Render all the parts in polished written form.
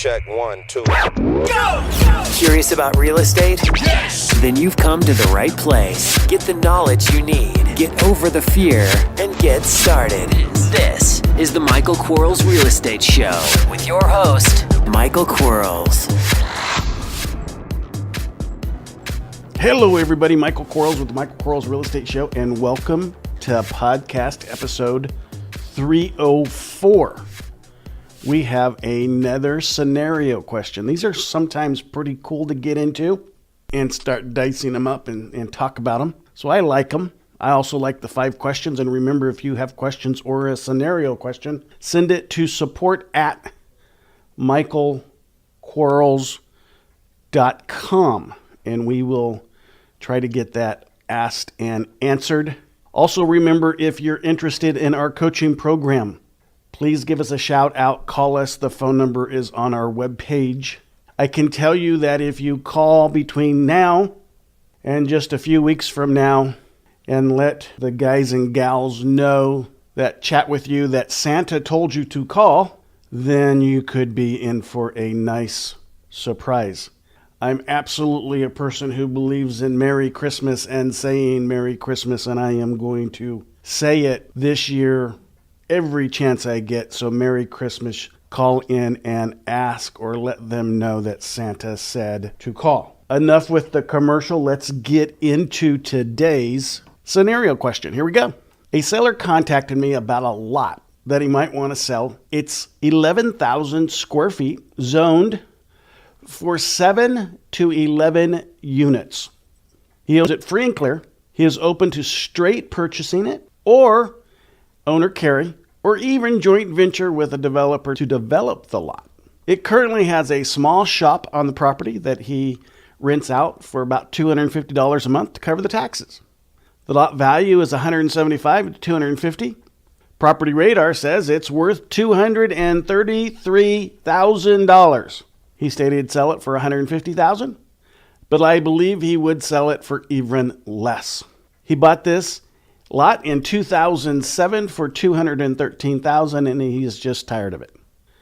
check, 1, 2. Curious about real estate? Yes! Then you've come to the right place. Get the knowledge you need, get over the fear, and get started. This is the Michael Quarles Real Estate Show with your host, Michael Quarles. Hello, everybody. Michael Quarles with the Michael Quarles Real Estate Show, and welcome to podcast episode 304. We have another scenario question. These are sometimes pretty cool to get into and start dicing them up and talk about them. So I like them. I also like the 5 questions. And remember, if you have questions or a scenario question, send it to support@michaelquarles.com and we will try to get that asked and answered. Also, remember, if you're interested in our coaching program, please give us a shout out. Call us. The phone number is on our webpage. I can tell you that if you call between now and just a few weeks from now and let the guys and gals know that chat with you that Santa told you to call, then you could be in for a nice surprise. I'm absolutely a person who believes in Merry Christmas and saying Merry Christmas, and I am going to say it this year every chance I get. So Merry Christmas. Call in and ask or let them know that Santa said to call. Enough with the commercial. Let's get into today's scenario question. Here we go. A seller contacted me about a lot that he might want to sell. It's 11,000 square feet, zoned for 7 to 11 units. He owns it free and clear. He is open to straight purchasing it or owner carry, or even joint venture with a developer to develop the lot. It currently has a small shop on the property that he rents out for about $250 a month to cover the taxes. The lot value is $175,000 to $250,000. Property Radar says it's worth $233,000. He stated he'd sell it for $150,000, but I believe he would sell it for even less. He bought this lot in 2007 for $213,000, and he's just tired of it.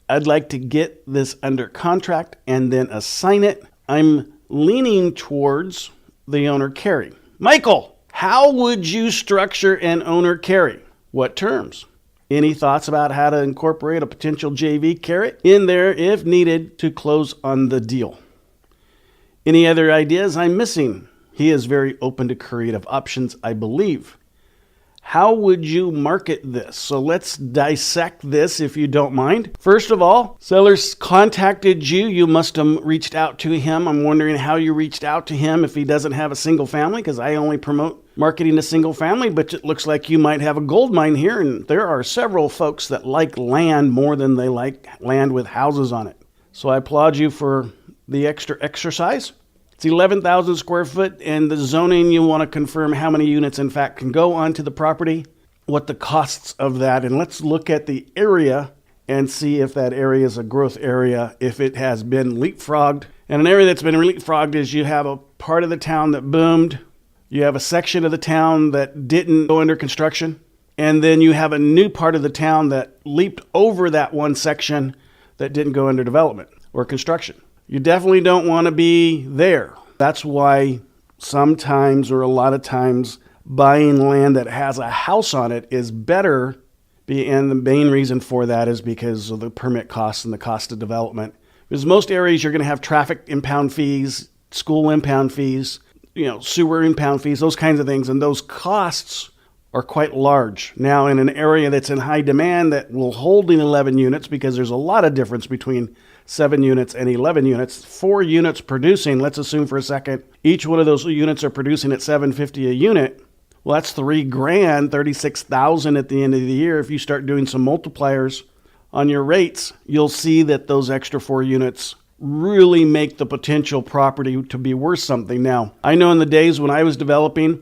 I'd like to get this under contract and then assign it. I'm leaning towards the owner carry. Michael, how would you structure an owner carry? What terms? Any thoughts about how to incorporate a potential JV carrot in there if needed to close on the deal? Any other ideas I'm missing? He is very open to creative options, I believe. How would you market this? So let's dissect this if you don't mind. First of all, sellers contacted you. You must have reached out to him. I'm wondering how you reached out to him if he doesn't have a single family, because I only promote marketing to single family, but it looks like you might have a gold mine here. And there are several folks that like land more than they like land with houses on it. So I applaud you for the extra exercise. It's 11,000 square foot, and the zoning, you want to confirm how many units, in fact, can go onto the property, what the costs of that, and let's look at the area and see if that area is a growth area, if it has been leapfrogged. And an area that's been leapfrogged is you have a part of the town that boomed, you have a section of the town that didn't go under construction, and then you have a new part of the town that leaped over that one section that didn't go under development or construction. You definitely don't want to be there. That's why sometimes, or a lot of times, buying land that has a house on it is better. And the main reason for that is because of the permit costs and the cost of development. Because most areas you're going to have traffic impound fees, school impound fees, sewer impound fees, those kinds of things. And those costs are quite large. Now, in an area that's in high demand that will hold 11 units, because there's a lot of difference between 7 units and 11 units, 4 units producing, let's assume for a second, each one of those units are producing at $750 a unit. Well, that's $3,000, $36,000 at the end of the year. If you start doing some multipliers on your rates, you'll see that those extra 4 units really make the potential property to be worth something. Now, I know in the days when I was developing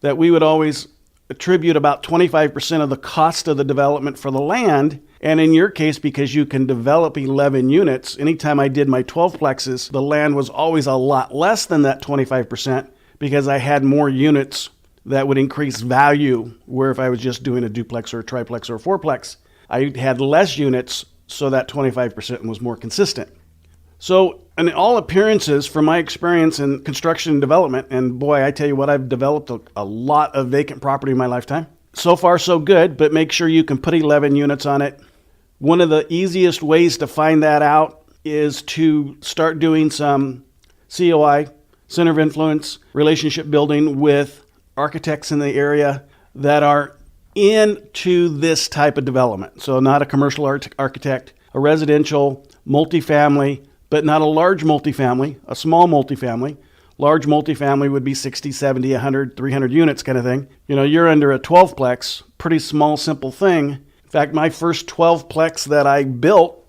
that we would always attribute about 25% of the cost of the development for the land. And in your case, because you can develop 11 units, anytime I did my 12 plexes, the land was always a lot less than that 25% because I had more units that would increase value, where if I was just doing a duplex or a triplex or a fourplex, I had less units, so that 25% was more consistent. So in all appearances, from my experience in construction and development, and boy, I tell you what, I've developed a lot of vacant property in my lifetime. So far, so good, but make sure you can put 11 units on it. One of the easiest ways to find that out is to start doing some COI, Center of Influence, relationship building with architects in the area that are into this type of development. So not a commercial architect, a residential, multifamily, but not a large multifamily, a small multifamily. Large multifamily would be 60, 70, 100, 300 units kind of thing. You're under a 12-plex, pretty small, simple thing. In fact, my first 12-plex that I built,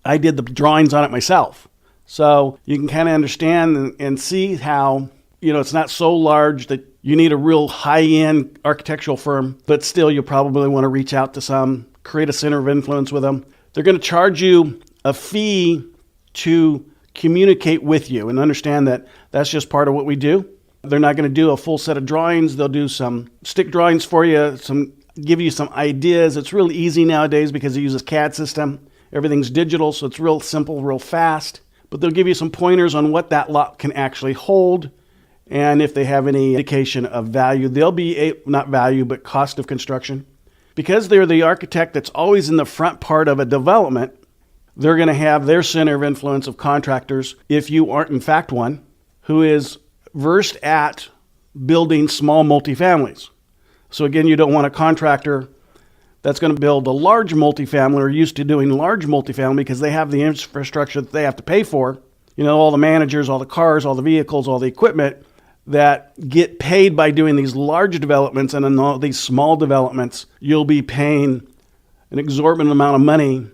I did the drawings on it myself. So you can kind of understand and see how, it's not so large that you need a real high-end architectural firm, but still you'll probably want to reach out to some, create a center of influence with them. They're going to charge you a fee to communicate with you, and understand that that's just part of what we do. They're not going to do a full set of drawings. They'll do some stick drawings for you, give you some ideas. It's really easy nowadays because it uses CAD system. Everything's digital, so it's real simple, real fast. But they'll give you some pointers on what that lot can actually hold, and if they have any indication of value. They'll be not value, but cost of construction. Because they're the architect that's always in the front part of a development, they're going to have their center of influence of contractors, if you aren't in fact one, who is versed at building small multifamilies. So again, you don't want a contractor that's going to build a large multifamily or used to doing large multifamily because they have the infrastructure that they have to pay for. All the managers, all the cars, all the vehicles, all the equipment that get paid by doing these large developments, and in all these small developments, you'll be paying an exorbitant amount of money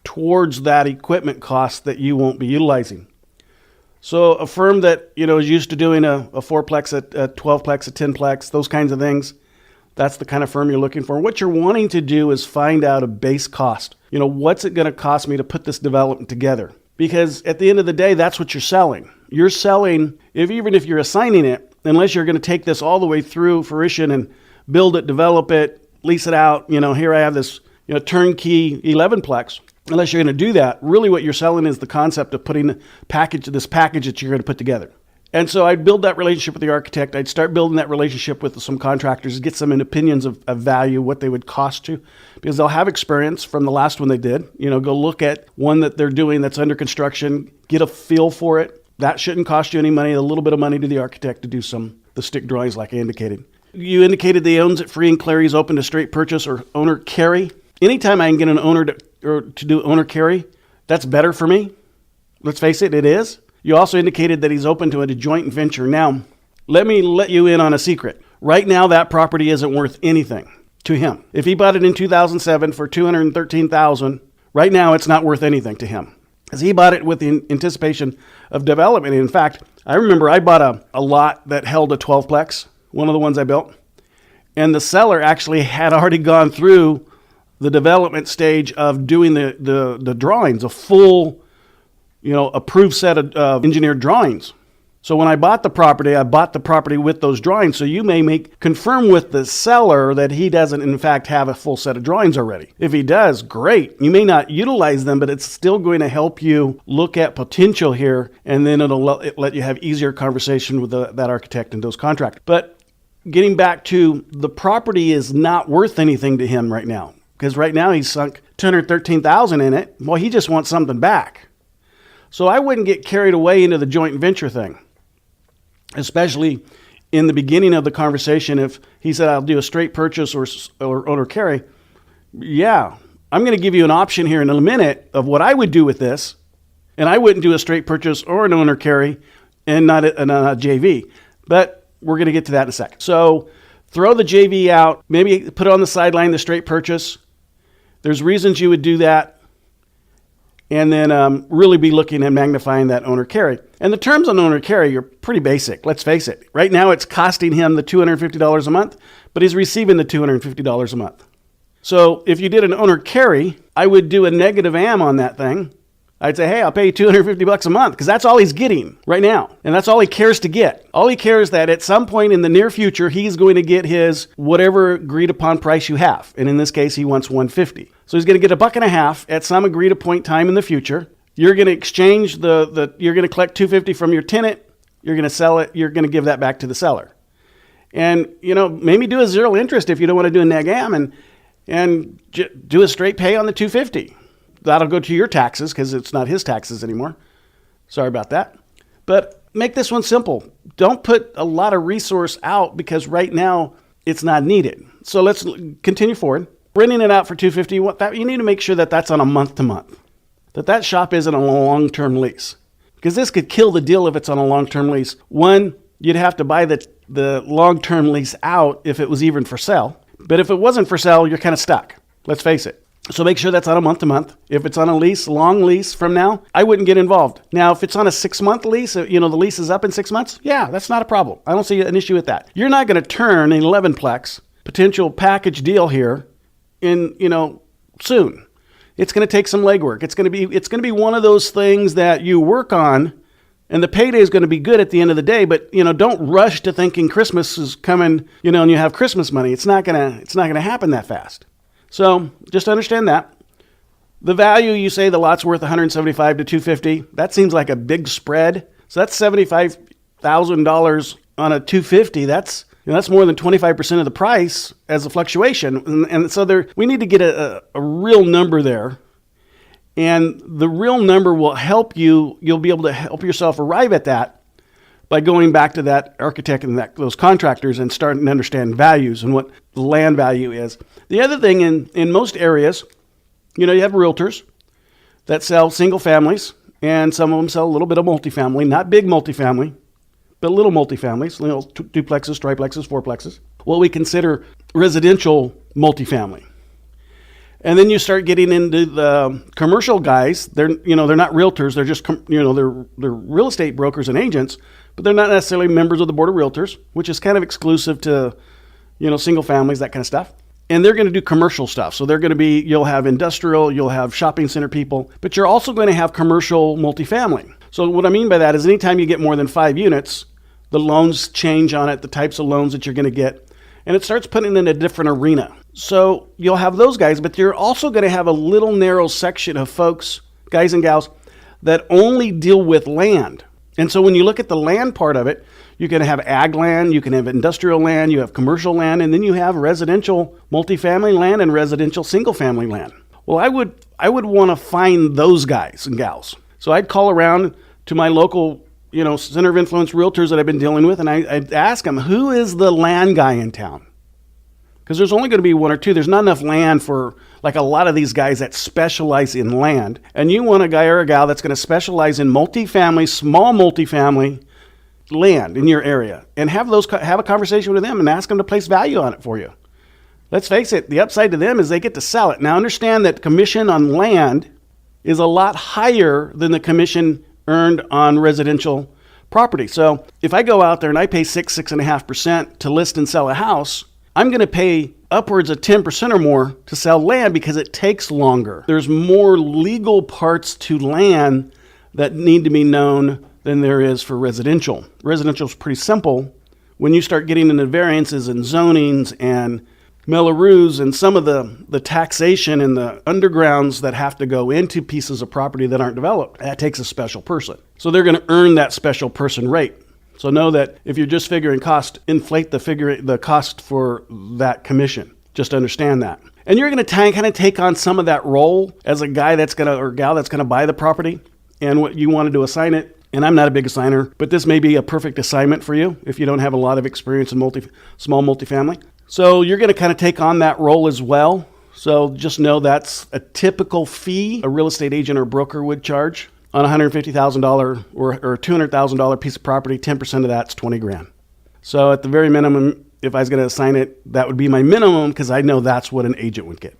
towards that equipment cost that you won't be utilizing. So a firm that, is used to doing a 4-plex, a 12-plex, a 10-plex, those kinds of things, that's the kind of firm you're looking for. What you're wanting to do is find out a base cost. What's it going to cost me to put this development together? Because at the end of the day, that's what you're selling. You're selling, even if you're assigning it, unless you're going to take this all the way through fruition and build it, develop it, lease it out. Here I have this turnkey 11-plex. Unless you're going to do that, really what you're selling is the concept of putting this package that you're going to put together. And so I'd build that relationship with the architect. I'd start building that relationship with some contractors, get some opinions of value, what they would cost you, because they'll have experience from the last one they did. Go look at one that they're doing that's under construction, get a feel for it. That shouldn't cost you any money, a little bit of money to the architect to do the stick drawings like I indicated. You indicated he owns it free and clear. He's open to straight purchase or owner carry. Anytime I can get an owner to do owner carry, that's better for me. Let's face it, it is. You also indicated that he's open to a joint venture. Now, let me let you in on a secret. Right now, that property isn't worth anything to him. If he bought it in 2007 for $213,000, right now it's not worth anything to him, because he bought it with the anticipation of development. In fact, I remember I bought a lot that held a 12-plex, one of the ones I built, and the seller actually had already gone through the development stage of doing the drawings, a full, approved set of engineered drawings. So when I bought the property with those drawings. So you may confirm with the seller that he doesn't in fact have a full set of drawings already. If he does, great. You may not utilize them, but it's still going to help you look at potential here, and then it'll let you have easier conversation with that architect and those contractors. But getting back to the property is not worth anything to him right now, because right now he's sunk $213,000 in it. Well, he just wants something back. So I wouldn't get carried away into the joint venture thing, especially in the beginning of the conversation. If he said, I'll do a straight purchase or owner carry, yeah, I'm going to give you an option here in a minute of what I would do with this. And I wouldn't do a straight purchase or an owner carry and not a JV. But we're going to get to that in a second. So throw the JV out, maybe put on the sideline the straight purchase. There's reasons you would do that. And then really be looking at magnifying that owner carry. And the terms on owner carry are pretty basic. Let's face it. Right now it's costing him the $250 a month, but he's receiving the $250 a month. So if you did an owner carry, I would do a negative AM on that thing. I'd say, hey, I'll pay you $250 a month, because that's all he's getting right now. And that's all he cares to get. All he cares that at some point in the near future, he's going to get his whatever agreed upon price you have. And in this case, he wants $150. So he's going to get $1.50 at some agreed upon time in the future. You're going to exchange you're going to collect $250 from your tenant. You're going to sell it. You're going to give that back to the seller. And, maybe do a zero interest if you don't want to do a neg am and do a straight pay on the $250. That'll go to your taxes because it's not his taxes anymore. Sorry about that. But make this one simple. Don't put a lot of resource out because right now it's not needed. So let's continue forward. Renting it out for $250, you need to make sure that that's on a month-to-month. That shop isn't on a long-term lease. Because this could kill the deal if it's on a long-term lease. One, you'd have to buy the long-term lease out if it was even for sale. But if it wasn't for sale, you're kind of stuck. Let's face it. So make sure that's on a month-to-month. If it's on a lease, long lease from now, I wouldn't get involved. Now, if it's on a 6-month lease, the lease is up in 6 months, yeah, that's not a problem. I don't see an issue with that. You're not going to turn an 11-plex potential package deal here in, soon. It's going to take some legwork. It's going to be one of those things that you work on, and the payday is going to be good at the end of the day. But don't rush to thinking Christmas is coming, and you have Christmas money. It's not going to happen that fast. So just understand that. The value, you say the lot's worth $175 to $250. That seems like a big spread. So that's $75,000 on a $250. That's more than 25% of the price as a fluctuation. And so we need to get a real number there. And the real number will help you. You'll be able to help yourself arrive at that by going back to that architect and those contractors and starting to understand values and what the land value is. The other thing in most areas, you have realtors that sell single families, and some of them sell a little bit of multifamily, not big multifamily, but little multifamilies, duplexes, triplexes, fourplexes, what we consider residential multifamily. And then you start getting into the commercial guys. They're not realtors. They're just, they're real estate brokers and agents, but they're not necessarily members of the board of realtors, which is kind of exclusive to, single families, that kind of stuff. And they're going to do commercial stuff. So you'll have industrial, you'll have shopping center people, but you're also going to have commercial multifamily. So what I mean by that is anytime you get more than 5 units, the loans change on it, the types of loans that you're going to get, and it starts putting in a different arena. So you'll have those guys, but you're also going to have a little narrow section of folks, guys and gals, that only deal with land. And so when you look at the land part of it, you can have ag land, you can have industrial land, you have commercial land, and then you have residential multifamily land and residential single family land. Well, I would want to find those guys and gals. So I'd call around to my local, center of influence realtors that I've been dealing with, and I'd ask them, who is the land guy in town? Because there's only going to be one or two. There's not enough land for like a lot of these guys that specialize in land. And you want a guy or a gal that's going to specialize in multifamily, small multifamily land in your area, and have a conversation with them and ask them to place value on it for you. Let's face it, the upside to them is they get to sell it. Now understand that commission on land is a lot higher than the commission earned on residential property. So if I go out there and I pay 6.5% to list and sell a house, I'm going to pay upwards of 10% or more to sell land because it takes longer. There's more legal parts to land that need to be known than there is for residential. Residential is pretty simple. When you start getting into variances and zonings and Mellorews and some of the taxation and the undergrounds that have to go into pieces of property that aren't developed, that takes a special person. So they're going to earn that special person rate. So know that if you're just figuring cost, inflate the cost for that commission. Just understand that. And you're going to kind of take on some of that role as a guy or gal that's going to buy the property and what you want to assign it. And I'm not a big assigner, but this may be a perfect assignment for you if you don't have a lot of experience in small multifamily. So you're going to kind of take on that role as well. So just know that's a typical fee a real estate agent or broker would charge on a $150,000 or $200,000 piece of property. 10% of that's $20,000. So at the very minimum, if I was going to assign it, that would be my minimum because I know that's what an agent would get.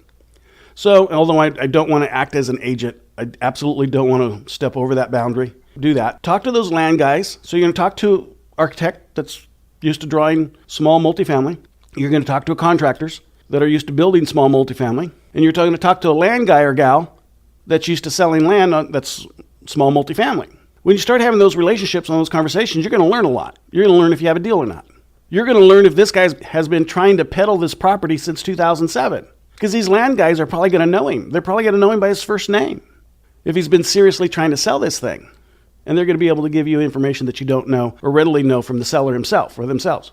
So although I don't want to act as an agent, I absolutely don't want to step over that boundary. Do that. Talk to those land guys. So you're going to talk to an architect that's used to drawing small multifamily. You're going to talk to contractors that are used to building small multifamily. And you're going to talk to a land guy or gal that's used to selling land that's small multifamily. When you start having those relationships and those conversations, you're going to learn a lot. You're going to learn if you have a deal or not. You're going to learn if this guy has been trying to peddle this property since 2007. Because these land guys are probably going to know him. They're probably going to know him by his first name. if he's been seriously trying to sell this thing. And they're going to be able to give you information that you don't know or readily know from the seller himself or themselves.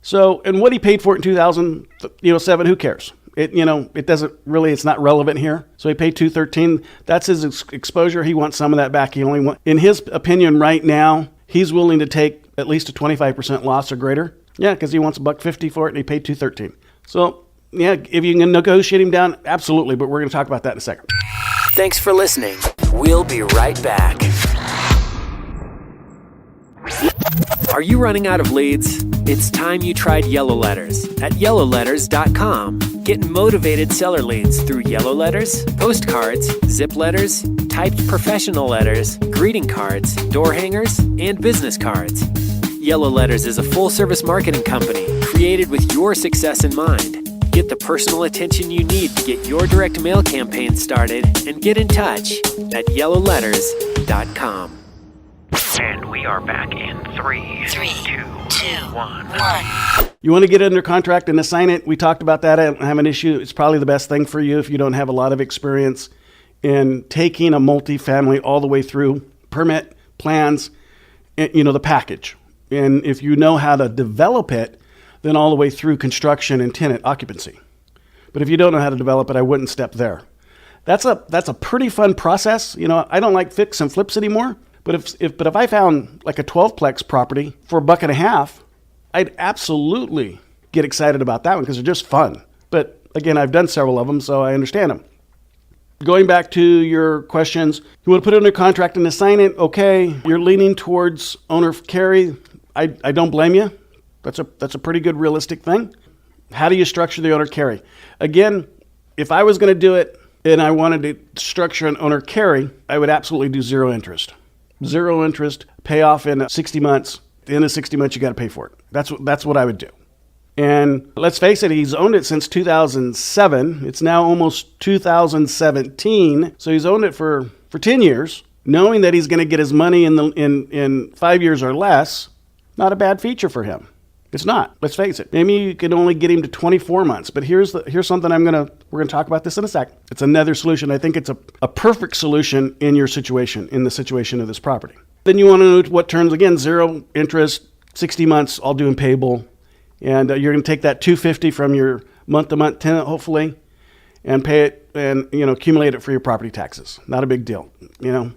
So, and what he paid for it in 2007, who cares? It doesn't really, it's not relevant here. So he paid $213. That's his exposure. He wants some of that back. In his opinion right now, he's willing to take at least a 25% loss or greater. Yeah, because he wants $150 for it and he paid $213. So yeah, if you can negotiate him down, absolutely. But we're going to talk about that in a second. Thanks for listening. We'll be right back. Are you running out of leads? It's time you tried Yellow Letters at yellowletters.com. Get motivated seller leads through yellow letters, postcards, zip letters, typed professional letters, greeting cards, door hangers, and business cards. Yellow Letters is a full-service marketing company created with your success in mind. Get the personal attention you need to get your direct mail campaign started and get in touch at yellowletters.com. And we are back in 3, 2, 1. You want to get under contract and assign it? We talked about that. I don't have an issue. It's probably the best thing for you if you don't have a lot of experience in taking a multifamily all the way through permit, plans, and, the package. And if you know how to develop it, then all the way through construction and tenant occupancy. But if you don't know how to develop it, I wouldn't step there. That's a pretty fun process. I don't like fix and flips anymore. But if I found like a 12-plex property for $1.50, I'd absolutely get excited about that one because they're just fun. But again, I've done several of them, so I understand them. Going back to your questions, you want to put it under contract and assign it? Okay, you're leaning towards owner carry. I don't blame you. That's a pretty good realistic thing. How do you structure the owner carry? Again, if I was going to do it and I wanted to structure an owner carry, I would absolutely do zero interest. Zero interest, pay off in 60 months. At the end of 60 months, you got to pay for it. That's what I would do. And let's face it, he's owned it since 2007. It's now almost 2017. So he's owned it for 10 years, knowing that he's going to get his money in 5 years or less. Not a bad feature for him. It's not. Let's face it. Maybe you can only get him to 24 months. But here's something we're going to talk about this in a sec. It's another solution. I think it's a perfect solution in your situation, in the situation of this property. Then you want to know what terms, again, zero interest, 60 months, all due and payable. And you're going to take that $250 from your month-to-month tenant, hopefully, and pay it and, accumulate it for your property taxes. Not a big deal, A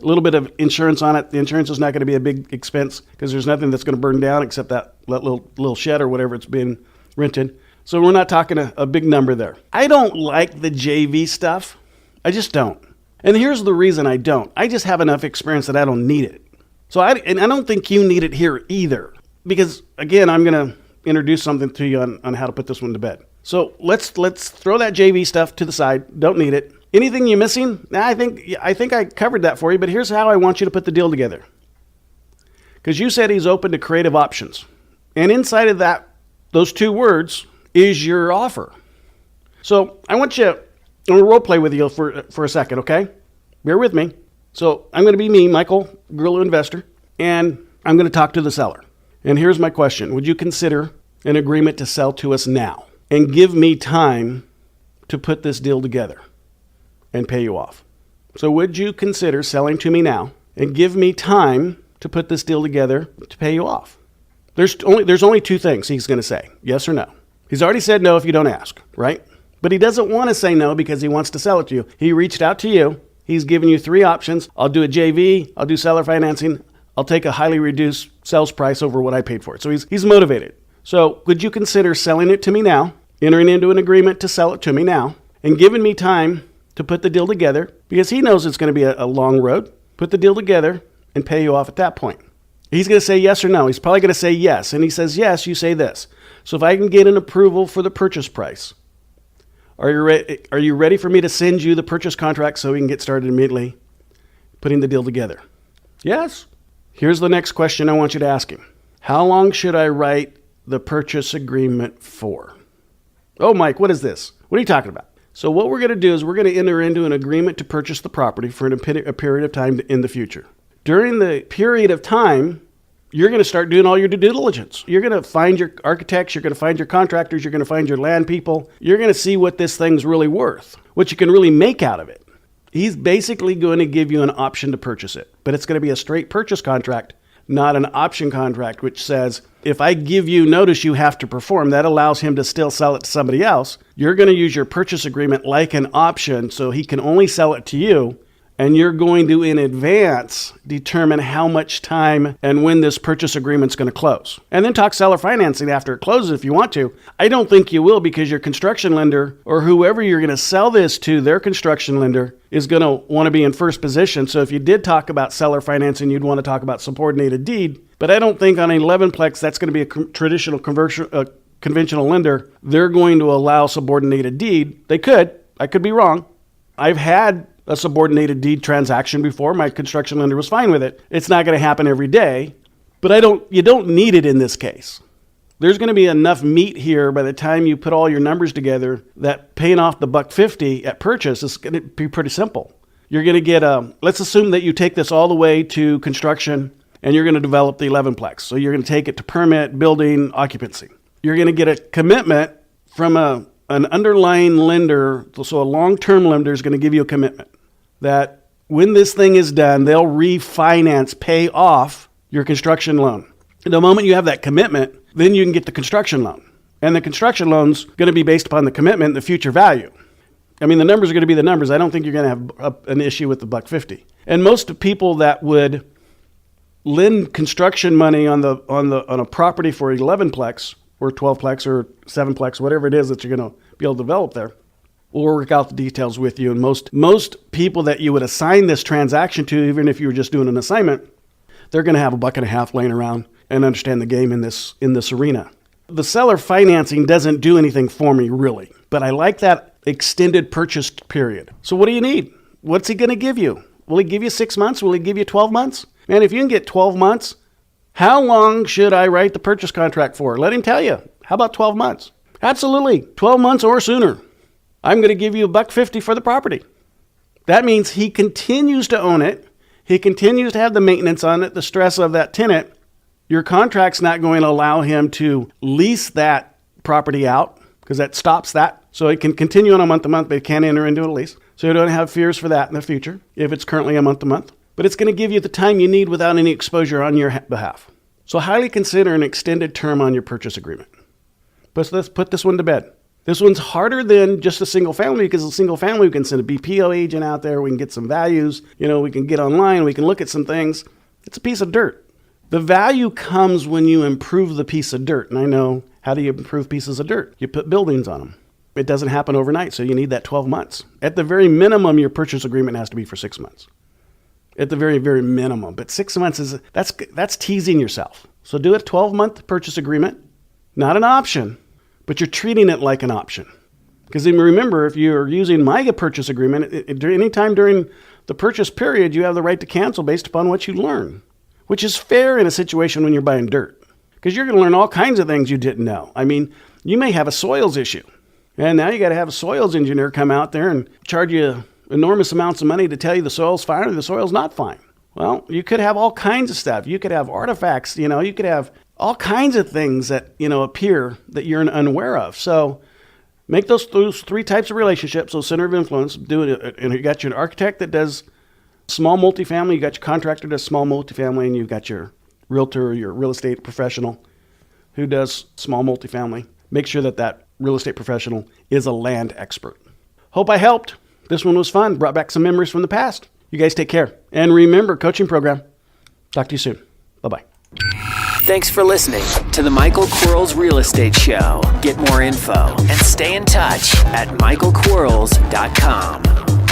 little bit of insurance on it. The insurance is not going to be a big expense because there's nothing that's going to burn down except that little shed or whatever it's being rented. So we're not talking a big number there. I don't like the JV stuff. I just don't. And here's the reason I don't. I just have enough experience that I don't need it. So I don't think you need it here either. Because, again, I'm going to introduce something to you on how to put this one to bed. So let's throw that JV stuff to the side. Don't need it. Anything you missing? I think I covered that for you, but here's how I want you to put the deal together. Because you said he's open to creative options. And inside of those two words is your offer. So I'm going to role play with you for a second, okay? Bear with me. So I'm going to be me, Michael, Grillo Investor, and I'm going to talk to the seller. And here's my question. Would you consider an agreement to sell to us now and give me time to put this deal together and pay you off? So would you consider selling to me now and give me time to put this deal together to pay you off? There's only two things he's going to say, yes or no. He's already said no if you don't ask, right? But he doesn't want to say no because he wants to sell it to you. He reached out to you. He's given you three options. I'll do a JV. I'll do seller financing. I'll take a highly reduced sales price over what I paid for it. So he's motivated. So would you consider selling it to me now, entering into an agreement to sell it to me now, and giving me time to put the deal together? Because he knows it's going to be a long road. Put the deal together and pay you off at that point. He's going to say yes or no. He's probably going to say yes. And he says yes, you say this. So if I can get an approval for the purchase price, are you ready for me to send you the purchase contract so we can get started immediately putting the deal together? Yes. Here's the next question I want you to ask him. How long should I write the purchase agreement for? Oh, Mike, what is this? What are you talking about? So what we're going to do is we're going to enter into an agreement to purchase the property for a period of time in the future. During the period of time, you're going to start doing all your due diligence. You're going to find your architects, you're going to find your contractors, you're going to find your land people. You're going to see what this thing's really worth, what you can really make out of it. He's basically going to give you an option to purchase it, but it's going to be a straight purchase contract, not an option contract, which says, if I give you notice you have to perform, that allows him to still sell it to somebody else. You're going to use your purchase agreement like an option, so he can only sell it to you, and you're going to, in advance, determine how much time and when this purchase agreement's going to close. And then talk seller financing after it closes if you want to. I don't think you will, because your construction lender or whoever you're going to sell this to, their construction lender, is going to want to be in first position. So if you did talk about seller financing, you'd want to talk about subordinated deed. But I don't think on an 11-plex that's going to be a traditional conventional lender. They're going to allow subordinated deed. They could. I could be wrong. I've had a subordinated deed transaction before. My construction lender was fine with it. It's not going to happen every day, but you don't need it in this case. There's going to be enough meat here by the time you put all your numbers together that paying off the $150 at purchase is going to be pretty simple. You're going to get let's assume that you take this all the way to construction and you're going to develop the 11-plex. So you're going to take it to permit, building, occupancy. You're going to get a commitment from an underlying lender. So a long-term lender is going to give you a commitment that when this thing is done, they'll refinance, pay off your construction loan. The moment you have that commitment, then you can get the construction loan. And the construction loan's going to be based upon the commitment and the future value. I mean, the numbers are going to be the numbers. I don't think you're going to have an issue with the $150. And most people that would lend construction money on a property for 11-plex or 12-plex or 7-plex, whatever it is that you're going to be able to develop there, we'll work out the details with you. And most people that you would assign this transaction to, even if you were just doing an assignment, they're going to have $1.50 laying around and understand the game in this arena. The seller financing doesn't do anything for me, really, but I like that extended purchase period. So what do you need? What's he going to give you? Will he give you 6 months? Will he give you 12 months? Man, if you can get 12 months, how long should I write the purchase contract for? Let him tell you. How about 12 months? Absolutely. 12 months or sooner. I'm going to give you $150 for the property. That means he continues to own it. He continues to have the maintenance on it, the stress of that tenant. Your contract's not going to allow him to lease that property out because that stops that. So it can continue on a month-to-month, but it can't enter into a lease. So you don't have fears for that in the future if it's currently a month-to-month. But it's going to give you the time you need without any exposure on your behalf. So highly consider an extended term on your purchase agreement. But let's put this one to bed. This one's harder than just a single family because a single family, we can send a BPO agent out there. We can get some values. We can get online. We can look at some things. It's a piece of dirt. The value comes when you improve the piece of dirt. And I know, how do you improve pieces of dirt? You put buildings on them. It doesn't happen overnight, so you need that 12 months. At the very minimum, your purchase agreement has to be for 6 months. At the very, very minimum. But 6 months that's teasing yourself. So do a 12-month purchase agreement, not an option, but you're treating it like an option. Because remember, if you're using my purchase agreement, anytime during the purchase period, you have the right to cancel based upon what you learn, which is fair in a situation when you're buying dirt. Because you're going to learn all kinds of things you didn't know. I mean, you may have a soils issue. And now you got to have a soils engineer come out there and charge you enormous amounts of money to tell you the soil's fine or the soil's not fine. Well, you could have all kinds of stuff. You could have artifacts, you could have all kinds of things that, appear that you're unaware of. So make those three types of relationships, those center of influence, do it. And you got your architect that does small multifamily, you got your contractor that does small multifamily, and you've got your realtor, your real estate professional who does small multifamily. Make sure that real estate professional is a land expert. Hope I helped. This one was fun. Brought back some memories from the past. You guys take care. And remember, coaching program. Talk to you soon. Bye-bye. Thanks for listening to the Michael Quarles Real Estate Show. Get more info and stay in touch at michaelquarles.com.